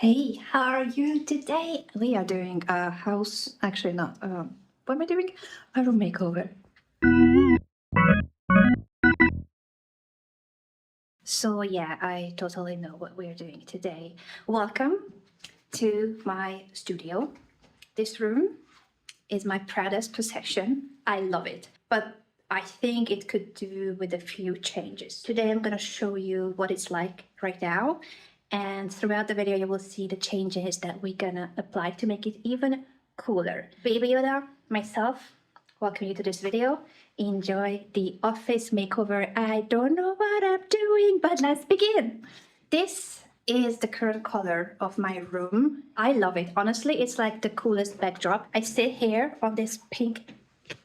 Hey, how are you today? We are doing a house, actually not, what am I doing? A room makeover. So yeah, I totally know what we're doing today. Welcome to my studio. This room is my proudest possession. I love it, but I think it could do with a few changes. Today I'm gonna show you what it's like right now, and throughout the video you will see the changes that we're gonna apply to make it even cooler. Baby Yoda, myself, welcome you to this video. Enjoy the office makeover. I don't know what I'm doing, but let's begin. This is the current color of my room. I love it. Honestly, it's like the coolest backdrop. I sit here on this pink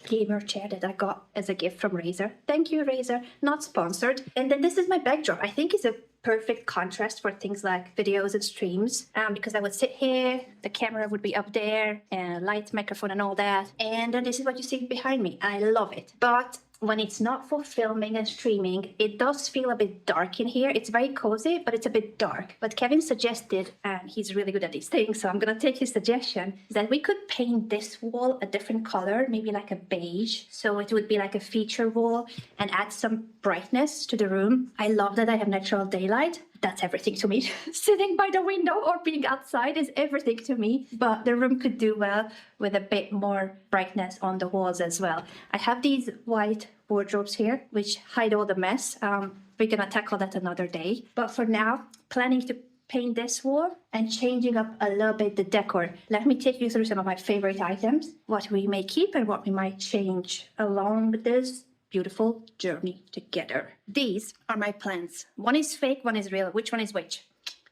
gamer chair that I got as a gift from Razer. Thank you, Razer. Not sponsored. And then this is my backdrop. I think it's a perfect contrast for things like videos and streams, because I would sit here, the camera would be up there, and light, microphone, and all that. And then this is what you see behind me. I love it. But when it's not for filming and streaming, it does feel a bit dark in here. It's very cozy, but it's a bit dark. But Kevin suggested, and he's really good at these things, so I'm gonna take his suggestion, that we could paint this wall a different color, maybe like a beige. So it would be like a feature wall and add some brightness to the room. I love that I have natural daylight. That's everything to me. Sitting by the window or being outside is everything to me. But the room could do well with a bit more brightness on the walls as well. I have these white wardrobes here, which hide all the mess. We're gonna tackle that another day. But for now, planning to paint this wall and changing up a little bit the decor. Let me take you through some of my favorite items, what we may keep and what we might change along this beautiful journey together. These are my plants. One is fake, one is real. Which one is which?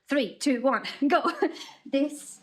3, 2, 1, go. This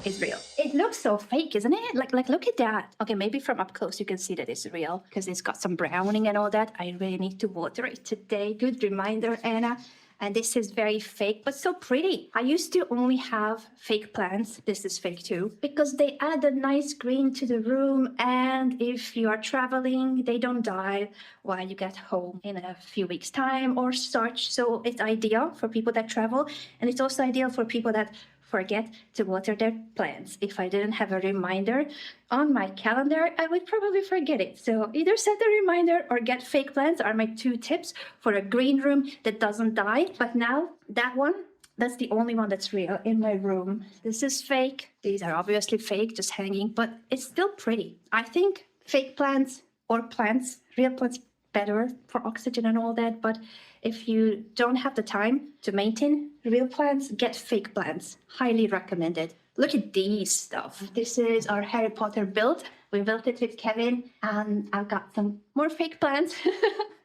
is real. It looks so fake, isn't it? Like look at that. Okay, maybe from up close you can see that it's real because it's got some browning and all that. I really need to water it today. Good reminder, Anna. And this is very fake, but so pretty. I used to only have fake plants. This is fake too, because they add a nice green to the room. And if you are traveling, they don't die while you get home in a few weeks' time or such. So it's ideal for people that travel. And it's also ideal for people that forget to water their plants. If I didn't have a reminder on my calendar, I would probably forget it. So either set a reminder or get fake plants are my 2 tips for a green room that doesn't die. But now that one, that's the only one that's real in my room. This is fake. These are obviously fake, just hanging, but it's still pretty. I think fake plants or plants, real plants, better for oxygen and all that. But if you don't have the time to maintain real plants, get fake plants. Highly recommended. Look at these stuff. This is our Harry Potter build. We built it with Kevin, and I've got some more fake plants.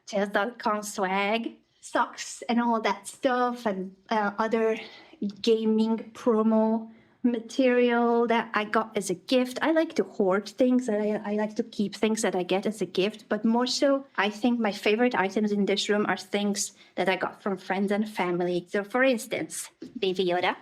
Chess.com swag, socks and all that stuff, and other gaming promo material that I got as a gift. I like to hoard things, and I like to keep things that I get as a gift, but more so, I think my favorite items in this room are things that I got from friends and family. So for instance, Baby Yoda,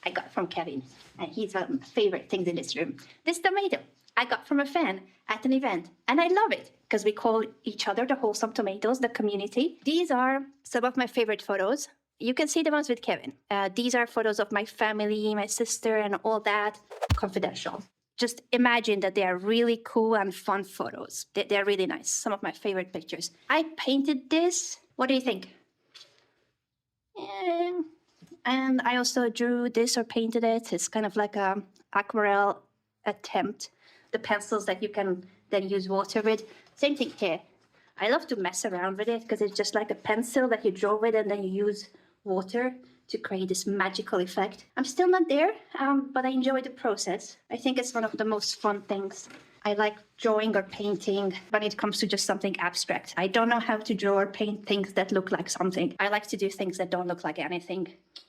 I got from Kevin, and he's one of my favorite things in this room. This tomato, I got from a fan at an event, and I love it because we call each other the Wholesome Tomatoes, the community. These are some of my favorite photos. You can see the ones with Kevin. These are photos of my family, my sister, and all that. Confidential. Just imagine that they are really cool and fun photos. They're really nice. Some of my favorite pictures. I painted this. What do you think? And I also drew this or painted it. It's kind of like a aquarelle attempt. The pencils that you can then use water with. Same thing here. I love to mess around with it because it's just like a pencil that you draw with and then you use water to create this magical effect. I'm still not there, but I enjoy the process. I think it's one of the most fun things. I like drawing or painting when it comes to just something abstract. I don't know how to draw or paint things that look like something. I like to do things that don't look like anything.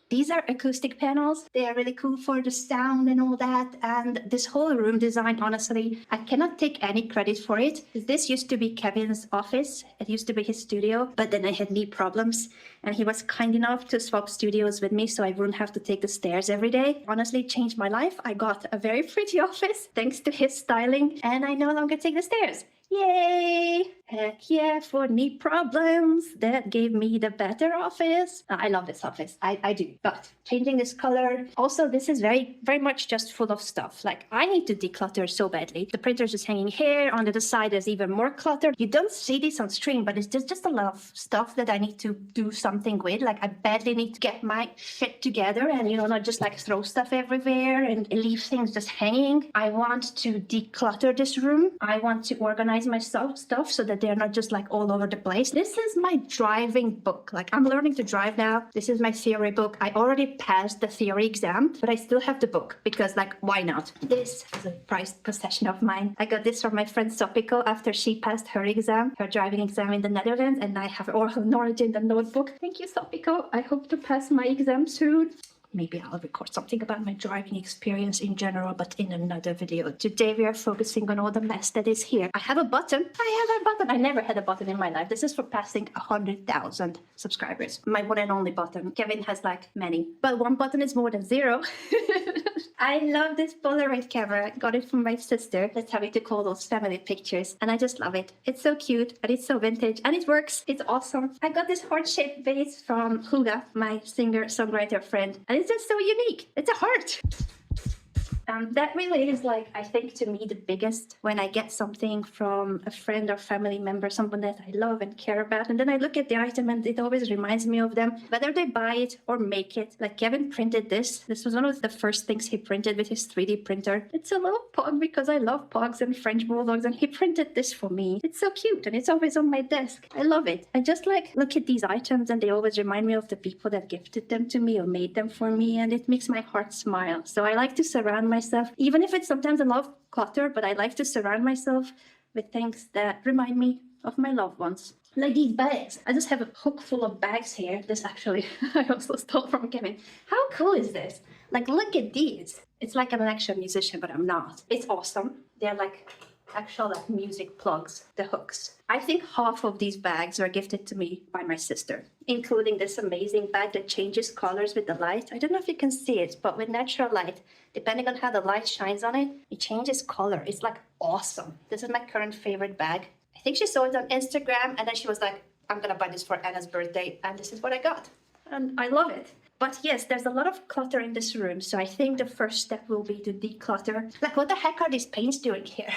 These are acoustic panels. They are really cool for the sound and all that. And this whole room design, honestly, I cannot take any credit for it. This used to be Kevin's office. It used to be his studio, but then I had knee problems and he was kind enough to swap studios with me so I wouldn't have to take the stairs every day. Honestly, it changed my life. I got a very pretty office thanks to his styling, and I no longer take the stairs. Yay! Heck yeah, for knee problems. That gave me the better office. I love this office. I do. But changing this color. Also, this is very, very much just full of stuff. Like, I need to declutter so badly. The printer's just hanging here. On the other side, there's even more clutter. You don't see this on stream, but it's just a lot of stuff that I need to do something with. Like, I badly need to get my shit together and, not just like throw stuff everywhere and leave things just hanging. I want to declutter this room. I want to organize my stuff so that they're not just like all over the place. This is my driving book. Like, I'm learning to drive now. This is my theory book. I already passed the theory exam, but I still have the book because, like, why not? This is a prized possession of mine. I got this from my friend Sopiko after she passed her exam, her driving exam in the Netherlands, and I have oral knowledge in the notebook. Thank you, Sopiko. I hope to pass my exam soon. Maybe I'll record something about my driving experience in general, but in another video. Today we are focusing on all the mess that is here. I have a button. I never had a button in my life. This is for passing 100,000 subscribers. My one and only button. Kevin has like many, but one button is more than zero. I love this Polaroid camera. I got it from my sister. That's how we took all those family pictures. And I just love it. It's so cute and it's so vintage and it works. It's awesome. I got this heart-shaped vase from Huga, my singer-songwriter friend. And it's just so unique. It's a heart. That really is, like, I think to me the biggest when I get something from a friend or family member, someone that I love and care about, and then I look at the item and it always reminds me of them, whether they buy it or make it. Like, Kevin printed this. This was one of the first things he printed with his 3D printer. It's a little pug because I love pugs and French bulldogs, and he printed this for me. It's so cute and it's always on my desk. I love it. I just like look at these items and they always remind me of the people that gifted them to me or made them for me, and it makes my heart smile. So I like to surround myself, even if it's sometimes a lot of clutter, but I like to surround myself with things that remind me of my loved ones. Like these bags. I just have a hook full of bags here. This actually, I also stole from Kevin. How cool is this? Like, look at these. It's like I'm an actual musician, but I'm not. It's awesome. They're like actual like music plugs, the hooks. I think half of these bags were gifted to me by my sister, including this amazing bag that changes colors with the light. I don't know if you can see it, but with natural light, depending on how the light shines on it, it changes color. It's like awesome. This is my current favorite bag. I think she saw it on Instagram and then she was like, I'm gonna buy this for Anna's birthday, and this is what I got. And I love it. But yes, there's a lot of clutter in this room, so I think the first step will be to declutter. Like, what the heck are these paints doing here?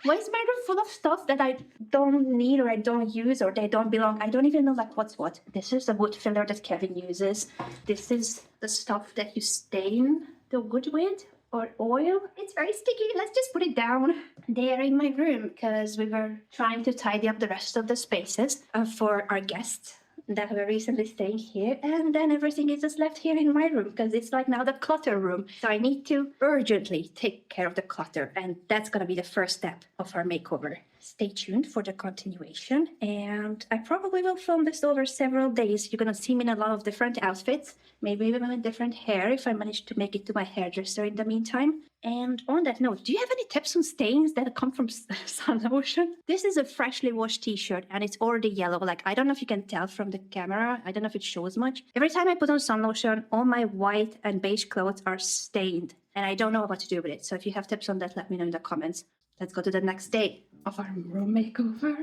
Why is my room full of stuff that I don't need or I don't use or they don't belong? I don't even know like what's what. This is the wood filler that Kevin uses. This is the stuff that you stain the wood with, or oil. It's very sticky. Let's just put it down there in my room because we were trying to tidy up the rest of the spaces for our guests that were recently staying here, and then everything is just left here in my room because it's like now the clutter room. So I need to urgently take care of the clutter, and that's gonna be the first step of our makeover. Stay tuned for the continuation, and I probably will film this over several days. You're gonna see me in a lot of different outfits, maybe even with different hair if I manage to make it to my hairdresser in the meantime. And on that note, do you have any tips on stains that come from sun lotion? This is a freshly washed t-shirt and it's already yellow. Like, I don't know if you can tell from the camera. I don't know if it shows much. Every time I put on sun lotion, all my white and beige clothes are stained and I don't know what to do with it. So if you have tips on that, let me know in the comments. Let's go to the next day of our room makeover.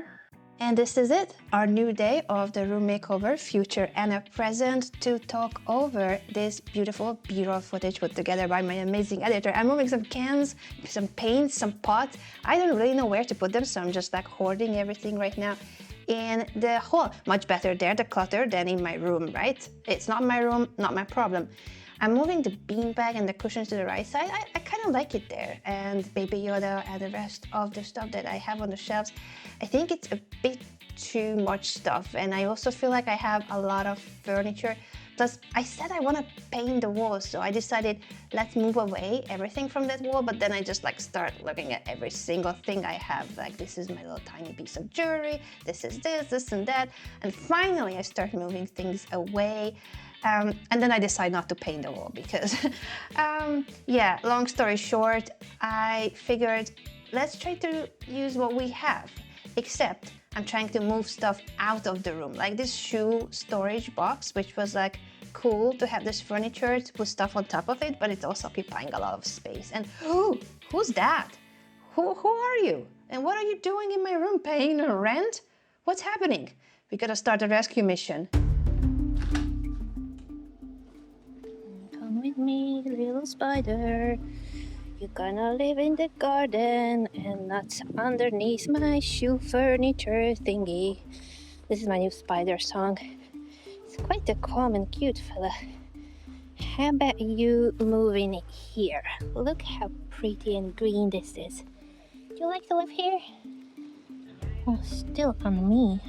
And this is it, our new day of the room makeover, future and a present, to talk over this beautiful B-roll footage put together by my amazing editor. I'm moving some cans, some paints, some pots. I don't really know where to put them, so I'm just like hoarding everything right now in the hall. Much better there, the clutter, than in my room, right? It's not my room, not my problem. I'm moving the beanbag and the cushions to the right side. I kind of like it there. And Baby Yoda and the rest of the stuff that I have on the shelves, I think it's a bit too much stuff. And I also feel like I have a lot of furniture. Plus, I said I want to paint the walls, so I decided let's move away everything from that wall. But then I just like start looking at every single thing I have. Like, this is my little tiny piece of jewelry. This is this and that. And finally, I start moving things away. And then I decide not to paint the wall because, yeah, long story short, I figured let's try to use what we have, except I'm trying to move stuff out of the room, like this shoe storage box, which was like cool to have this furniture to put stuff on top of it, but it's also occupying a lot of space. And who's that? Who are you? And what are you doing in my room, paying rent? What's happening? We gotta start a rescue mission. Come with me, little spider. You're gonna live in the garden and not underneath my shoe furniture thingy. This is my new spider song. It's quite a calm and cute fella. How about you move in here? Look how pretty and green this is. Do you like to live here? Oh, still on me.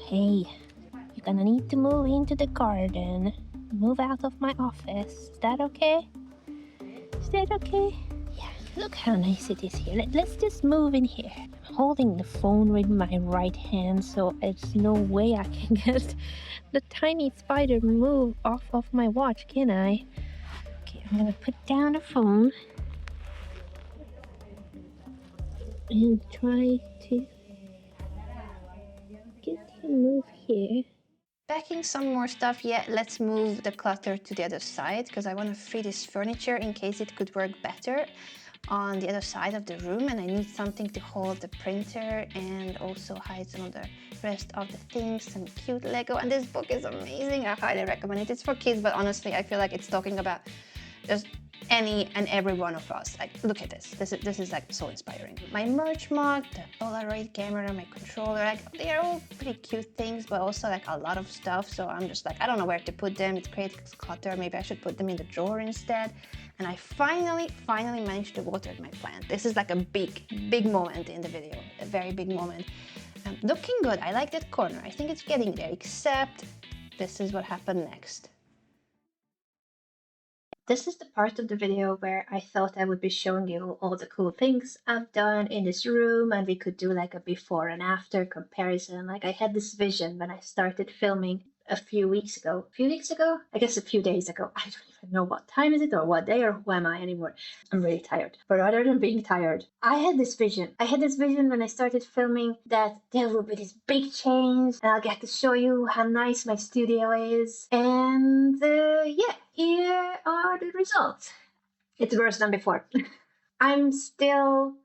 Hey, you're gonna need to move into the garden. Move out of my office. Is that okay? Is that okay? Yeah, look how nice it is here. Let's just move in here. I'm holding the phone with my right hand, so there's no way I can get the tiny spider move off of my watch, can I? Okay, I'm gonna put down the phone and try to get him to move here. Packing some more stuff, yeah, let's move the clutter to the other side because I want to free this furniture in case it could work better on the other side of the room, and I need something to hold the printer and also hide some of the rest of the things, some cute Lego. And this book is amazing. I highly recommend it. It's for kids, but honestly, I feel like it's talking about just any and every one of us. Like, look at this. This is like so inspiring. My merch mug, the Polaroid camera, my controller, like they're all pretty cute things, but also like a lot of stuff. So I'm just like, I don't know where to put them. It creates clutter. Maybe I should put them in the drawer instead. And I finally managed to water my plant. This is like a big moment in the video, a very big moment. Looking good. I like that corner. I think it's getting there, except this is what happened next. This is the part of the video where I thought I would be showing you all the cool things I've done in this room, and we could do like a before and after comparison. Like I had this vision when I started filming a few weeks ago. I guess a few days ago. I don't even know what time is it or what day or who am I anymore. I'm really tired. But other than being tired, I had this vision. when I started filming that there will be this big change and I'll get to show you how nice my studio is. And yeah, here are the results. It's worse than before. I'm still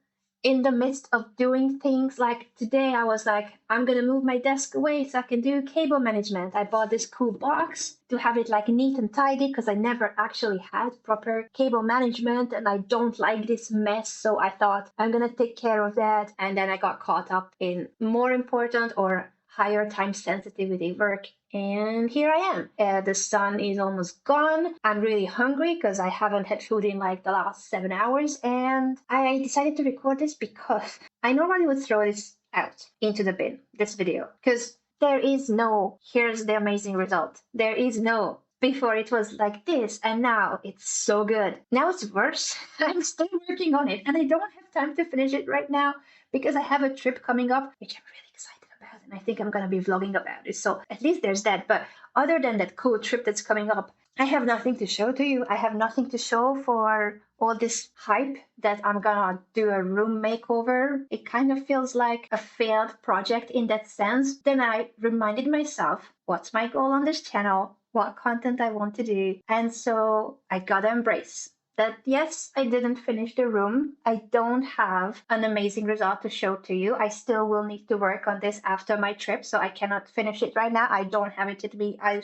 in the midst of doing things. Like today, I was like, I'm gonna move my desk away so I can do cable management. I bought this cool box to have it like neat and tidy because I never actually had proper cable management and I don't like this mess. So I thought I'm gonna take care of that. And then I got caught up in more important or higher time sensitivity work. And here I am. The sun is almost gone. I'm really hungry because I haven't had food in like the last 7 hours. And I decided to record this because I normally would throw this out into the bin, this video, because there is no, here's the amazing result. There is no, before it was like this and now it's so good. Now it's worse. I'm still working on it and I don't have time to finish it right now because I have a trip coming up, which I'm really excited about, and I think I'm gonna be vlogging about it. So at least there's that. But other than that cool trip that's coming up, I have nothing to show to you. I have nothing to show for all this hype that I'm gonna do a room makeover. It kind of feels like a failed project in that sense. Then I reminded myself, what's my goal on this channel? What content I want to do? And so I gotta embrace that yes, I didn't finish the room. I don't have an amazing result to show to you. I still will need to work on this after my trip, so I cannot finish it right now. I don't have it to be. I'm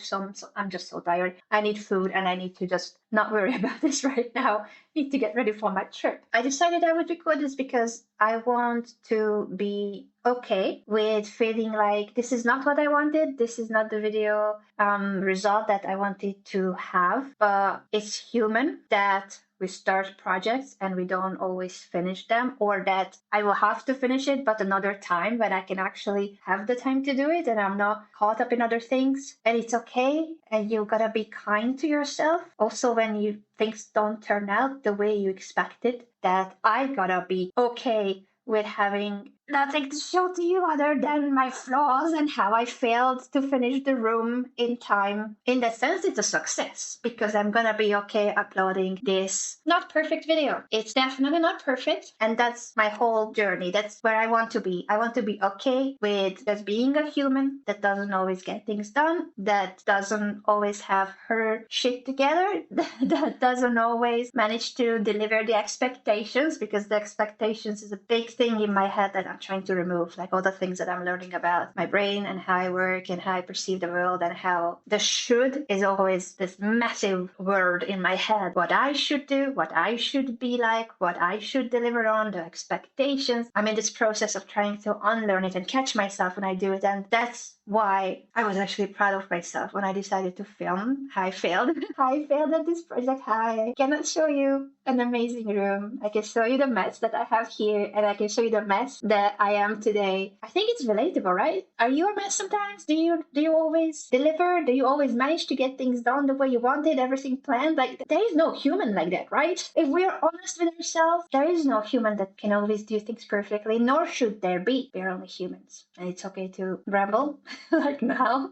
just so tired. I need food and I need to just not worry about this right now. Need to get ready for my trip. I decided I would record this because I want to be okay with feeling like this is not what I wanted. This is not the video result that I wanted to have. But it's human that we start projects and we don't always finish them, or that I will have to finish it, but another time when I can actually have the time to do it and I'm not caught up in other things. And it's okay. And you gotta be kind to yourself. Also, when things don't turn out the way you expected, that I gotta be okay with having nothing to show to you other than my flaws and how I failed to finish the room in time. In that sense, it's a success because I'm gonna be okay uploading this not perfect video. It's definitely not perfect, and that's my whole journey. That's where I want to be. I want to be okay with just being a human that doesn't always get things done, that doesn't always have her shit together, that doesn't always manage to deliver the expectations, because the expectations is a big thing in my head that I'm trying to remove, like all the things that I'm learning about my brain and how I work and how I perceive the world, and how the should is always this massive word in my head. What I should do, what I should be like, what I should deliver on, the expectations. I'm in this process of trying to unlearn it and catch myself when I do it, and that's why I was actually proud of myself when I decided to film how I failed. I failed at this project. I cannot show you an amazing room. I can show you the mess that I have here, and I can show you the mess that I am today. I think it's relatable, right? Are you a mess sometimes? Do you always deliver? Do you always manage to get things done the way you wanted, everything planned? Like, there is no human like that, right? If we're honest with ourselves, there is no human that can always do things perfectly, nor should there be. We're only humans, and it's okay to ramble like now.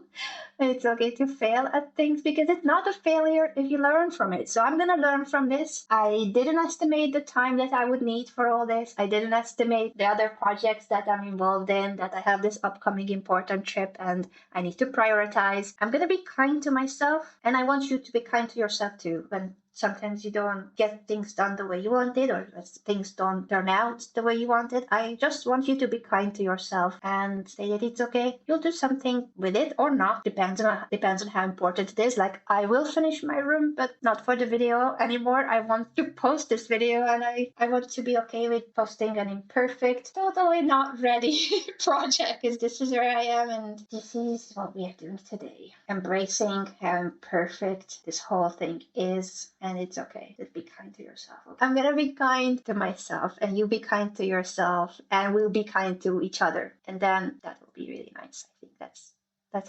It's okay to fail at things because it's not a failure if you learn from it. So I'm gonna learn from this. I didn't estimate the time that I would need for all this. I didn't estimate the other projects that I'm involved in, that I have this upcoming important trip and I need to prioritize. I'm gonna be kind to myself, and I want you to be kind to yourself too. When sometimes you don't get things done the way you wanted, or things don't turn out the way you wanted, I just want you to be kind to yourself and say that it's okay. You'll do something with it or not, depends on how important it is. Like, I will finish my room, but not for the video anymore. I want to post this video, and I want to be okay with posting an imperfect, totally not ready project, because this is where I am, and this is what we are doing today. Embracing how imperfect this whole thing is, and it's okay. Just be kind to yourself. I'm gonna be kind to myself, and you be kind to yourself, and we'll be kind to each other, and then that will be really nice. I think that's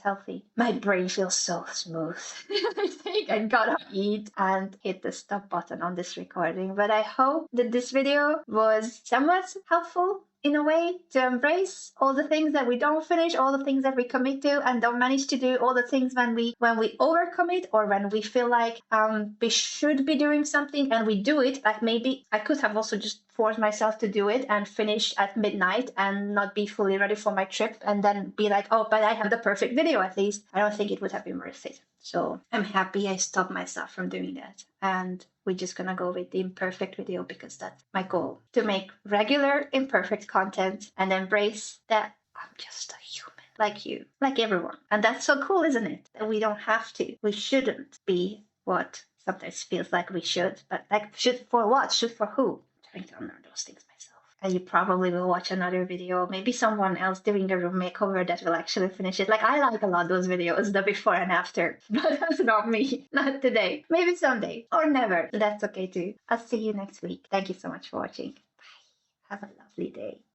healthy. My brain feels so smooth. I think I gotta eat and hit the stop button on this recording. But I hope that this video was somewhat helpful in a way to embrace all the things that we don't finish, all the things that we commit to and don't manage to do, all the things when we overcommit, or when we feel like we should be doing something and we do it. Like, maybe I could have also just forced myself to do it and finish at midnight and not be fully ready for my trip, and then be like, oh, but I have the perfect video at least. I don't think it would have been worth it. So I'm happy I stopped myself from doing that. And we're just gonna go with the imperfect video because that's my goal. To make regular imperfect content and embrace that I'm just a human like you, like everyone. And that's so cool, isn't it? That we don't have to. We shouldn't be what sometimes feels like we should. But like, should for what? Should for who? I'm trying to unlearn those things myself. And you probably will watch another video, maybe someone else doing a room makeover that will actually finish it. Like, I like a lot those videos, the before and after, but that's not me, not today. Maybe someday, or never. That's okay too. I'll see you next week. Thank you so much for watching. Bye. Have a lovely day.